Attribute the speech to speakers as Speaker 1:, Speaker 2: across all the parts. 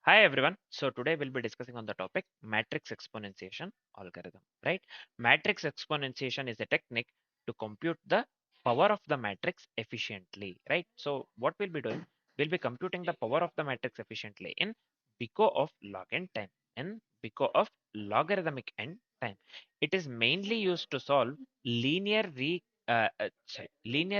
Speaker 1: Hi everyone. So today we'll be discussing on the topic matrix exponentiation algorithm, right? Matrix exponentiation is a technique to compute the power of the matrix efficiently, right? So what we'll be doing, we'll be computing the power of the matrix efficiently in pico of log n time, in pico of logarithmic n time. It is mainly used to solve linear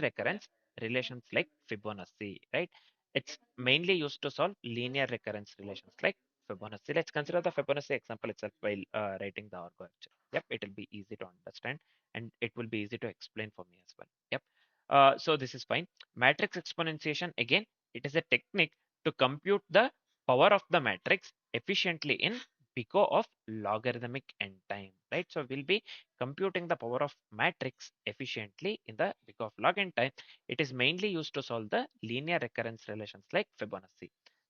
Speaker 1: recurrence relations like Fibonacci, right? It's mainly used to solve linear recurrence relations like Fibonacci. Let's consider the Fibonacci example itself while writing the architecture. Yep, it will be easy to understand and it will be easy to explain for me as well. Yep. So this is fine. Matrix exponentiation, again, it is a technique to compute the power of the matrix efficiently in pico of logarithmic n time, right? So we'll be computing the power of matrix efficiently in the pico of log n time. It is mainly used to solve the linear recurrence relations like Fibonacci.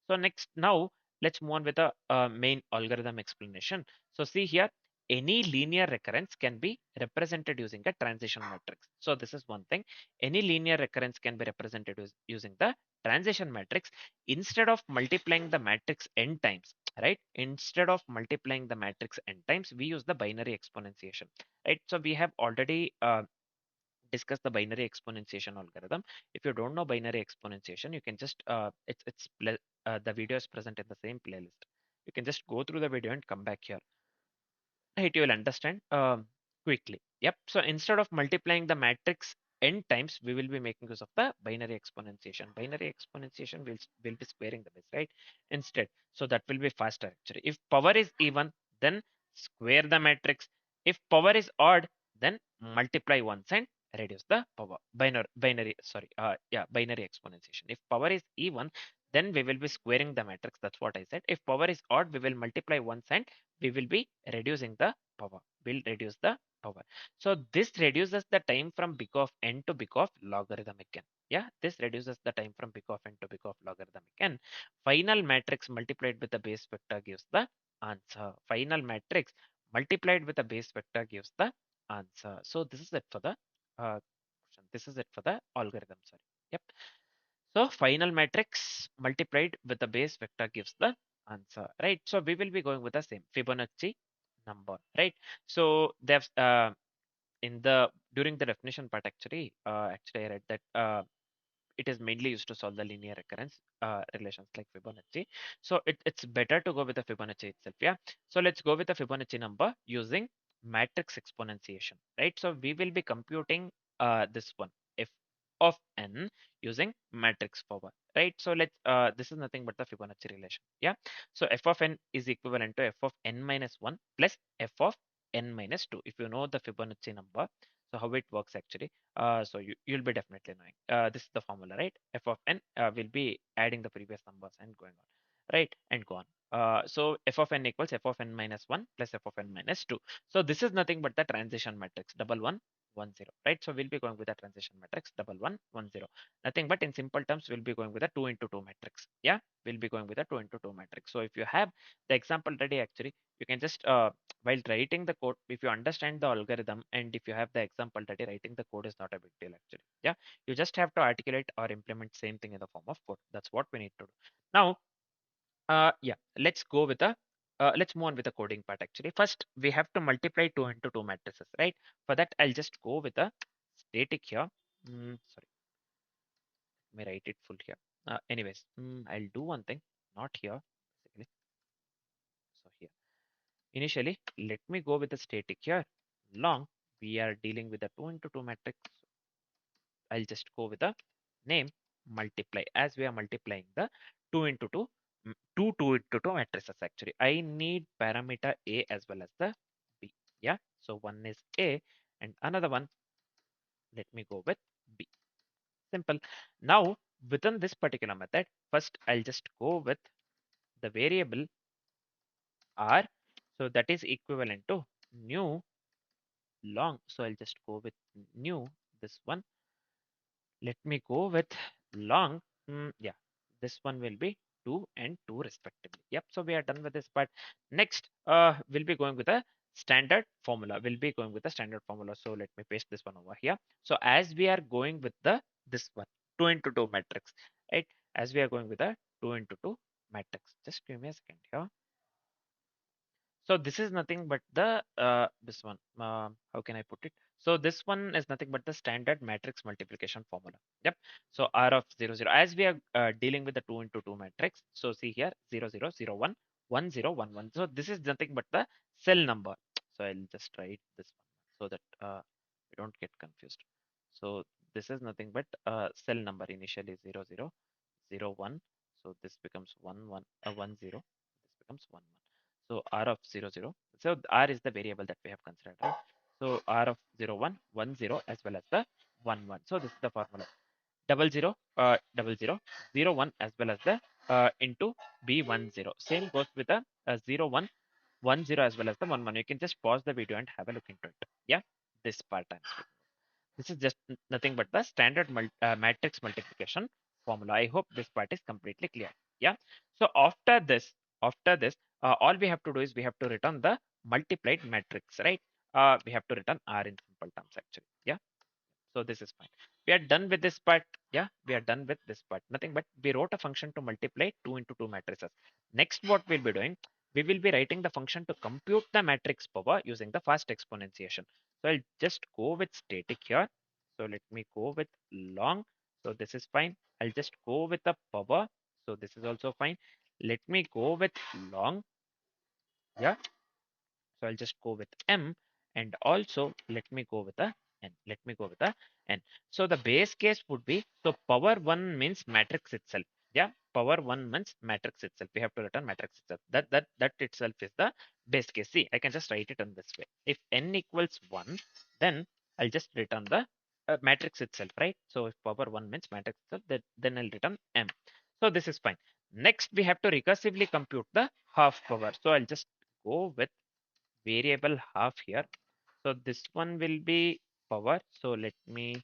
Speaker 1: So next, now let's move on with the main algorithm explanation. So see here, any linear recurrence can be represented using a transition matrix. So this is one thing. Any linear recurrence can be represented using the transition matrix instead of multiplying the matrix n times, right? Instead of multiplying the matrix n times, we use the binary exponentiation, right? So we have already discuss the binary exponentiation algorithm. If you don't know binary exponentiation, you can just the video is present in the same playlist. You can just go through the video and come back here. Right, you will understand quickly. Yep. So instead of multiplying the matrix n times, we will be making use of the binary exponentiation. Binary exponentiation will be squaring the base, right? Instead, so that will be faster actually. If power is even, then square the matrix. If power is odd, then multiply once and reduce the power. Binary exponentiation. If power is even, then we will be squaring the matrix. That's what I said. If power is odd, we will multiply once and we will be reducing the power. We'll reduce the power. So this reduces the time from big of n to big of logarithmic n. Yeah, this reduces the time from big of n to big of logarithmic n. Final matrix multiplied with the base vector gives the answer. Final matrix multiplied with the base vector gives the answer. So this is it for the question. This is it for the algorithm. Sorry. Yep. So final matrix multiplied with the base vector gives the answer, right? So we will be going with the same Fibonacci number, right? So there's in the during the definition part actually I read that it is mainly used to solve the linear recurrence relations like Fibonacci. So it's better to go with the Fibonacci itself. Yeah. So let's go with the Fibonacci number using matrix exponentiation, right? So we will be computing this one f of n using matrix power, right? So let's this is nothing but the Fibonacci relation. Yeah. So f of n is equivalent to f of n minus 1 plus f of n minus 2. If you know the Fibonacci number, so how it works actually. So you'll be definitely knowing. This is the formula, right? F of n will be adding the previous numbers and going on, right? And go on. So f of n equals f of n minus 1 plus f of n minus 2. So this is nothing but the transition matrix, double one, 1, 0, right? So we'll be going with the transition matrix, double one, 1, 0. Nothing but in simple terms, we'll be going with a 2 into 2 matrix. Yeah, we'll be going with a 2 into 2 matrix. So if you have the example ready, actually, you can just while writing the code, if you understand the algorithm and if you have the example that writing the code is not a big deal actually. Yeah, you just have to articulate or implement same thing in the form of code. That's what we need to do. Now, yeah, let's go with the let's move on with the coding part actually. First, we have to multiply 2 into 2 matrices, right? For that, I'll just go with a static here. Sorry, let me write it full here. I'll do one thing, not here, basically. So here. Initially, let me go with the static here. Long, we are dealing with a 2 into 2 matrix. I'll just go with the name multiply as we are multiplying the 2 into 2, 2 into 2 matrices actually. I need parameter A as well as the B. Yeah. So one is A and another one, let me go with B. Simple. Now, within this particular method, first I'll just go with the variable R. So that is equivalent to new long. So I'll just go with new this one. Let me go with long. Yeah, this one will be 2 and 2 respectively. Yep, so we are done with this part. Next, we'll be going with a standard formula. We'll be going with the standard formula. So let me paste this one over here. So as we are going with the this one, 2 into 2 matrix, right? As we are going with a 2 into 2 matrix. Just give me a second here. So this is nothing but the this one. How can I put it? So this one is nothing but the standard matrix multiplication formula. Yep. So R of 0, 0. As we are dealing with the 2 into 2 matrix. So see here 0, 0, 0, 1, 1, 0, 1, 1. So this is nothing but the cell number. So I'll just write this one so that we don't get confused. So this is nothing but cell number initially 0, 0, 0, 1. So this becomes 1, 1, 1, 0. This becomes 1, 1. So R of 0, 0. So R is the variable that we have considered, right? So R of 0, 1, 1, 0 as well as the 1, 1. So this is the formula. Double 0, double 0, 0, 1 as well as the into B10. Same goes with the 0, 1, 1, 0 as well as the 1, 1. You can just pause the video and have a look into it. Yeah, this part I'm speaking. This is just nothing but the standard matrix multiplication formula. I hope this part is completely clear. Yeah. So after this, all we have to do is we have to return the multiplied matrix, right? We have to return R in simple terms actually. Yeah. So this is fine. We are done with this part. Yeah, we are done with this part. Nothing but we wrote a function to multiply 2 into 2 matrices. Next, what we'll be doing, we will be writing the function to compute the matrix power using the fast exponentiation. So I'll just go with static here. So let me go with long. So this is fine. I'll just go with the power. So this is also fine. Let me go with long. Yeah. So I'll just go with M, and also let me go with a N. Let me go with a N. So the base case would be, so power 1 means matrix itself. Yeah, power 1 means matrix itself. We have to return matrix itself. That itself is the base case. See, I can just write it in this way. If N equals 1, then I'll just return the matrix itself, right? So if power 1 means matrix itself, then I'll return M. So this is fine. Next, we have to recursively compute the half power. So I'll just go with variable half here. So this one will be power. So let me,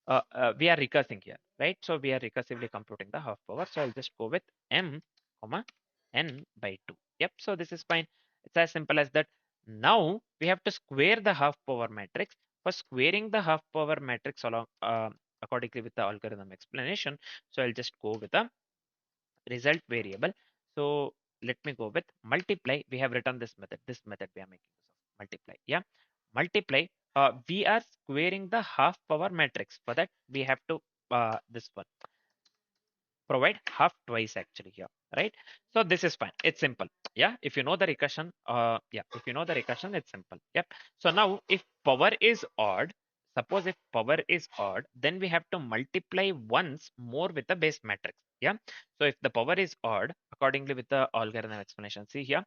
Speaker 1: we are recursing here, right? So we are recursively computing the half power. So I'll just go with m, comma, n by 2. Yep. So this is fine. It's as simple as that. Now we have to square the half power matrix. For squaring the half power matrix along accordingly with the algorithm explanation. So I'll just go with a result variable. So let me go with multiply. We have written this method. This method we are making use of multiply. Yeah, multiply. We are squaring the half power matrix. For that, we have to this one provide half twice actually here, right? So this is fine. It's simple. Yeah, if you know the recursion, if you know the recursion, it's simple. Yep. So now if power is odd, suppose if power is odd, then we have to multiply once more with the base matrix. Yeah. So if the power is odd, accordingly with the algorithm explanation, see here,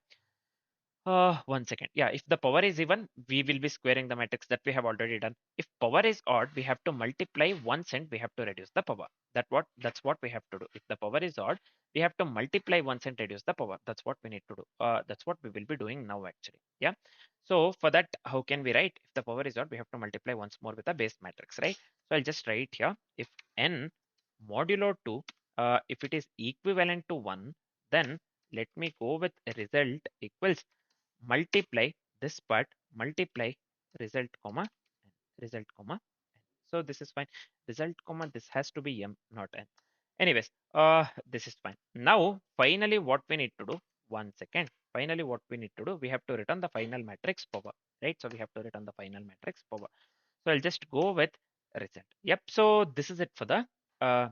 Speaker 1: 1 second. Yeah, if the power is even, we will be squaring the matrix that we have already done. If power is odd, we have to multiply once and we have to reduce the power. That's what we have to do. If the power is odd, we have to multiply once and reduce the power. That's what we need to do. That's what we will be doing now actually. Yeah. So for that, how can we write? If the power is odd, we have to multiply once more with the base matrix, right? So I'll just write here, if n modulo 2, if it is equivalent to 1, then let me go with result equals multiply this part, multiply result comma result comma n. So this is fine. Result comma this has to be m, not n. Anyways, this is fine. Now finally what we need to do, 1 second, finally what we need to do, we have to return the final matrix power, right? So we have to return the final matrix power. So I'll just go with result. Yep. So this is it for the uh,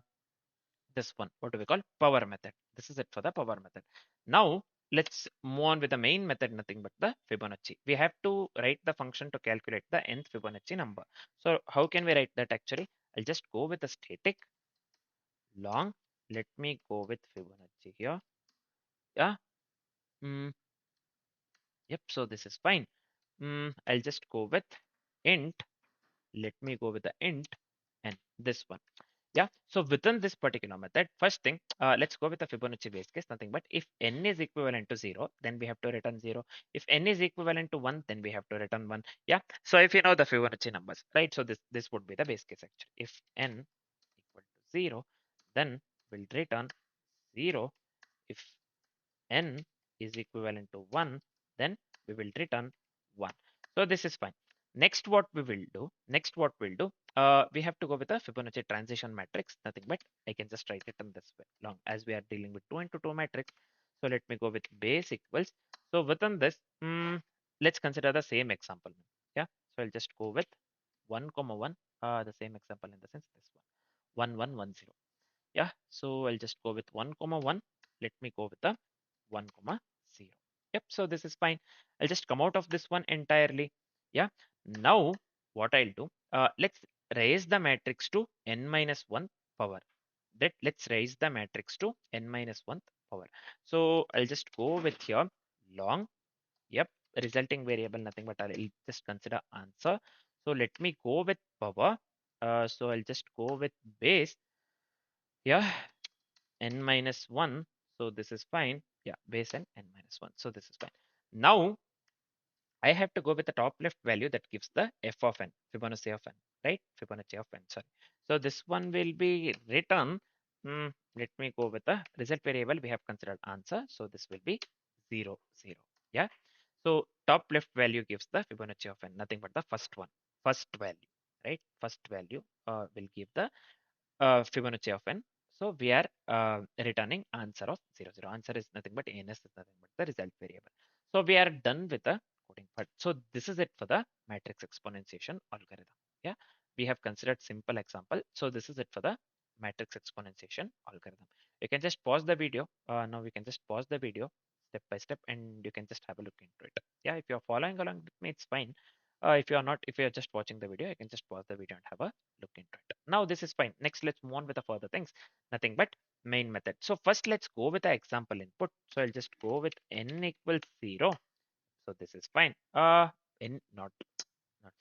Speaker 1: this one, what do we call power method. This is it for the power method. Now let's move on with the main method, nothing but the Fibonacci. We have to write the function to calculate the nth Fibonacci number. So how can we write that actually? I'll just go with the static long. Let me go with Fibonacci here. Yeah. mm, yep. So this is fine. I'll just go with int. Let me go with the int and this one. Yeah. So within this particular method, first thing, let's go with the Fibonacci base case, nothing but if n is equivalent to 0, then we have to return 0. If n is equivalent to 1, then we have to return 1. Yeah. So if you know the Fibonacci numbers, right? So this would be the base case actually. If n equal to 0, then we'll return 0. If n is equivalent to 1, then we will return 1. So this is fine. next what we'll do, we have to go with a Fibonacci transition matrix, nothing but I can just write it in this way, long as we are dealing with 2 into 2 matrix. So let me go with base equals. So within this, let's consider the same example. Yeah. So I'll just go with 1 comma 1, the same example in the sense this one, 1 1 1 0. Yeah. So I'll just go with 1 comma 1. Let me go with the 1 comma 0. Yep. So this is fine. I'll just come out of this one entirely. Yeah. Now what I'll do, let's raise the matrix to n minus 1 power. Let's raise the matrix to n minus 1 power. So I'll just go with here long. Yep. Resulting variable, nothing but I'll just consider answer. So let me go with power. So I'll just go with base. Yeah, n minus 1. So this is fine. Yeah, base and n minus 1. So this is fine. Now I have to go with the top left value that gives the f of n, Fibonacci of n, right? Fibonacci of n, sorry. So this one will be written. Let me go with the result variable. We have considered answer. So this will be 0, 0. Yeah. So top left value gives the Fibonacci of n, nothing but the first one, first value, right? First value will give the Fibonacci of n. So we are returning answer of 0, 0. Answer is nothing but ns is nothing but the result variable. So we are done with the coding part. So this is it for the matrix exponentiation algorithm. Yeah, we have considered simple example. So this is it for the matrix exponentiation algorithm. You can just pause the video. Now we can just pause the video step by step, and you can just have a look into it. Yeah, if you're following along with me, it's fine. If you're not, if you're just watching the video, you can just pause the video and have a look into it. Now this is fine. Next, let's move on with the further things. Nothing but main method. So first, let's go with the example input. So I'll just go with n equals 0. So this is fine. N not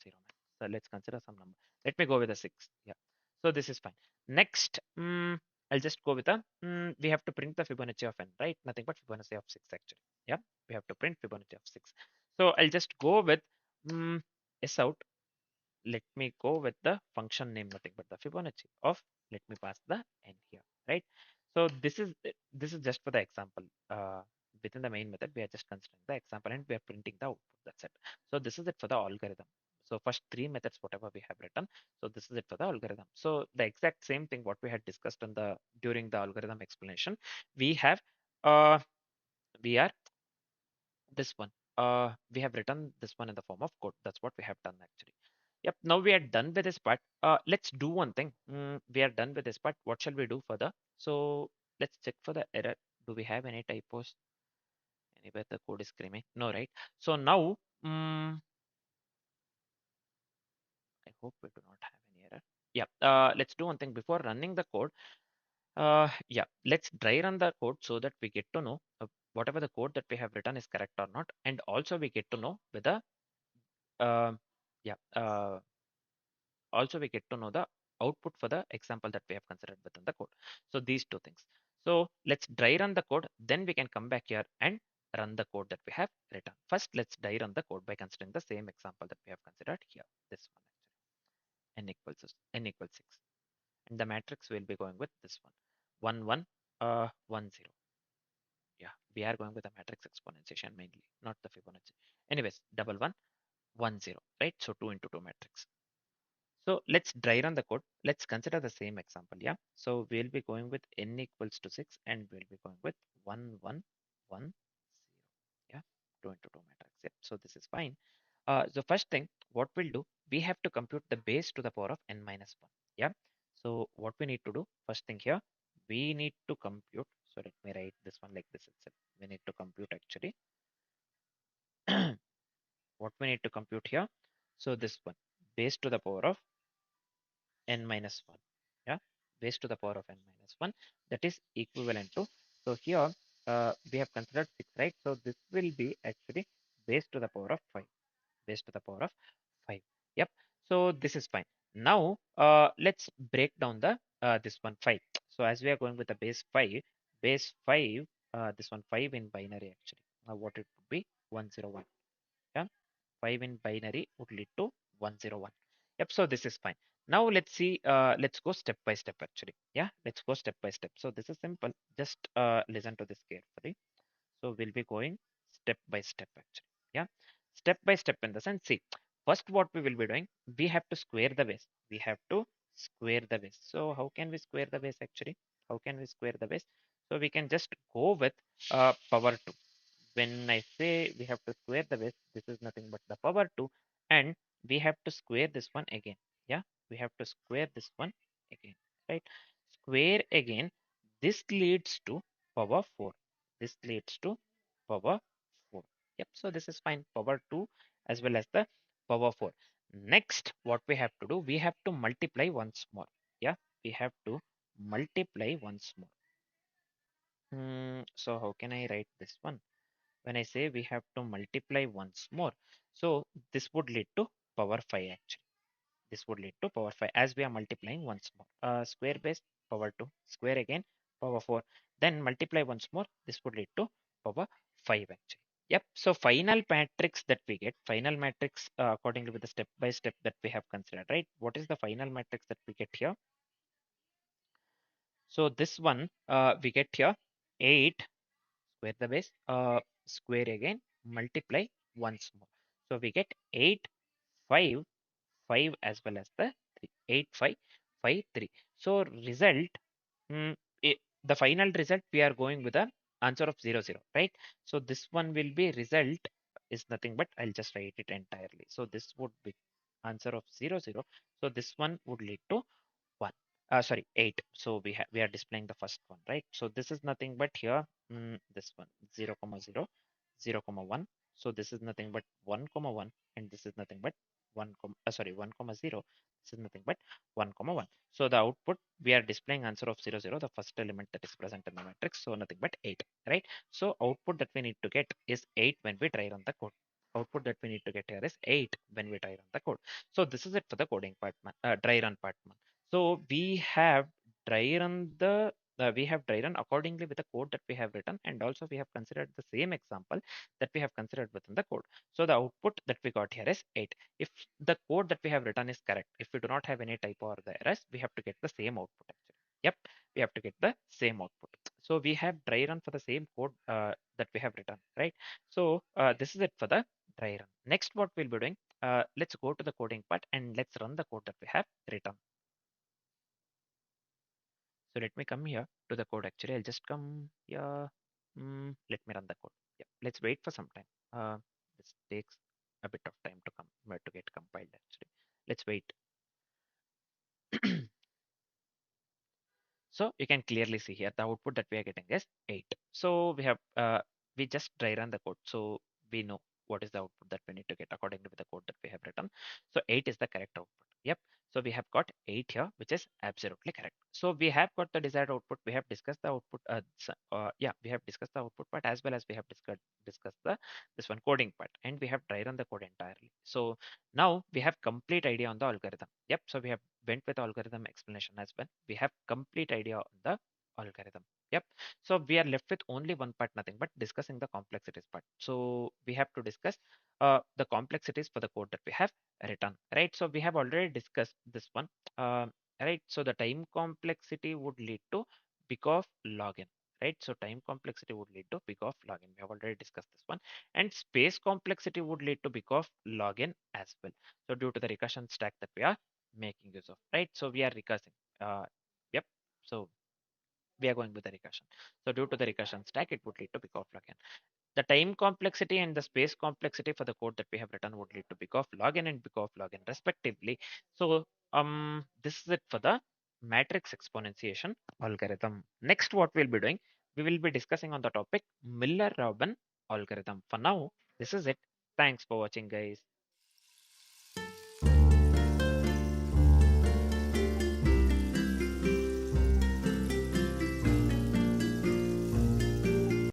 Speaker 1: 0. So let's consider some number. Let me go with a 6. Yeah. So this is fine. Next, I'll just go with a, we have to print the Fibonacci of n, right? Nothing but Fibonacci of 6 actually. Yeah. We have to print Fibonacci of 6. So I'll just go with s out. Let me go with the function name, nothing but the Fibonacci of, let me pass the n here, right? So this is just for the example. Within the main method, we are just considering the example and we are printing the output. That's it. So this is it for the algorithm. So first 3 methods, whatever we have written. So this is it for the algorithm. So the exact same thing what we had discussed on the during the algorithm explanation, we have we are this one. We have written this one in the form of code. That's what we have done actually. Yep. Now we are done with this part. Let's do one thing. We are done with this part. What shall we do further? So let's check for the error. Do we have any typos? Anywhere the code is screaming? No, right? So now, I hope we do not have any error. Yeah. Let's do one thing before running the code. Yeah. Let's dry run the code so that we get to know whatever the code that we have written is correct or not, and also we get to know whether yeah. Also we get to know the output for the example that we have considered within the code. So these two things. So let's dry run the code, then we can come back here and run the code that we have written. First, let's dry run the code by considering the same example that we have considered here. This one actually, n equals 6. And the matrix will be going with this one, 1 1 1 0. Yeah, we are going with the matrix exponentiation mainly, not the Fibonacci. Anyways, double 1 1 0, right? So 2 into 2 matrix. So let's dry run the code. Let's consider the same example. Yeah. So we'll be going with n equals to 6 and we'll be going with 1 1 1 0. Yeah. 2 into 2 matrix. Yeah. So this is fine. The first thing, what we'll do, we have to compute the base to the power of n minus 1. Yeah. So what we need to do, first thing here, we need to compute. So let me write this one like this itself. We need to compute actually. What we need to compute here. So this one, base to the power of n minus 1. Yeah, base to the power of n minus 1, that is equivalent to, so here we have considered 6, right? So this will be actually base to the power of 5, base to the power of 5. Yep. So this is fine. Now let's break down the this one 5. So as we are going with the base 5, this one 5 in binary actually. What it would be 101. Yeah, 5 in binary would lead to 101. Yep, so this is fine. Now let's see, let's go step by step actually. Yeah, let's go step by step. So this is simple. Just listen to this carefully. So we'll be going step by step actually. Yeah, step by step in the sense, see, first what we will be doing, we have to square the base. We have to square the base. So how can we square the base actually? How can we square the base? So we can just go with power 2. When I say we have to square the base, this is nothing but the power 2, and we have to square this one again. Yeah, we have to square this one again, right? Square again, this leads to power 4. This leads to power 4. Yep, so this is fine. Power 2 as well as the power 4. Next, what we have to do, we have to multiply once more. Yeah, we have to multiply once more. So how can I write this one? When I say we have to multiply once more, so this would lead to power 5 actually. This would lead to power 5 as we are multiplying once more. Square base, power 2, square again, power 4. Then multiply once more, this would lead to power 5 actually. Yep. So final matrix that we get, final matrix accordingly with the step by step that we have considered, right? What is the final matrix that we get here? So this one we get here 8, square the base, square again, multiply once more. So we get 8, 5, 5 as well as the 3. 8, 5, 5, 3. So result, mm, the final result we are going with the answer of 0, 0, right? So this one will be result is nothing but I'll just write it entirely. So this would be answer of 0, 0. So this one would lead to 1. Sorry, 8. So we are displaying the first one, right? So this is nothing but here, this one 0, comma 0, 0, comma 1. So this is nothing but 1, comma 1, and this is nothing but 1, sorry, 1, comma 0. This is nothing but 1, comma 1. So the output we are displaying answer of 0, 0, the first element that is present in the matrix. So nothing but 8, right? So output that we need to get is 8 when we try run the code. Output that we need to get here is 8 when we try run the code. So this is it for the coding part, dry run part. So we have dry run accordingly with the code that we have written, and also we have considered the same example that we have considered within the code. So the output that we got here is 8. If the code that we have written is correct, if we do not have any typo or the errors, we have to get the same output actually. Yep, we have to get the same output. So we have dry run for the same code that we have written, right? So this is it for the dry run. Next, what we'll be doing, let's go to the coding part and let's run the code that we have written. So let me come here to the code actually. I'll just come here. Let me run the code. Yeah, let's wait for some time. This takes a bit of time to come to get compiled actually. Let's wait. So you can clearly see here the output that we are getting is 8. So we just dry run the code. So we know what is the output that we need to get according to the code that we have written. So 8 is the correct output. Yep. So we have got 8 here, which is absolutely correct. So we have got the desired output. We have discussed the output. Yeah, we have discussed the output part as well as we have discussed the this one coding part, and we have dry run the code entirely. So now we have complete idea on the algorithm. Yep. So we have went with algorithm explanation as well. We have complete idea on the algorithm. Yep. So we are left with only one part, nothing but discussing the complexities part. So we have to discuss the complexities for the code that we have written, right? So we have already discussed this one, right? So the time complexity would lead to big of login, right? So time complexity would lead to big of login. We have already discussed this one, and space complexity would lead to big of login as well. So due to the recursion stack that we are making use of, right? So we are recursing. Yep. So we are going with the recursion. So due to the recursion stack, it would lead to big of login. The time complexity and the space complexity for the code that we have written would lead to big of login and big of login respectively. So this is it for the matrix exponentiation algorithm. Next, what we'll be doing, we will be discussing on the topic Miller-Robin algorithm. For now, this is it. Thanks for watching, guys.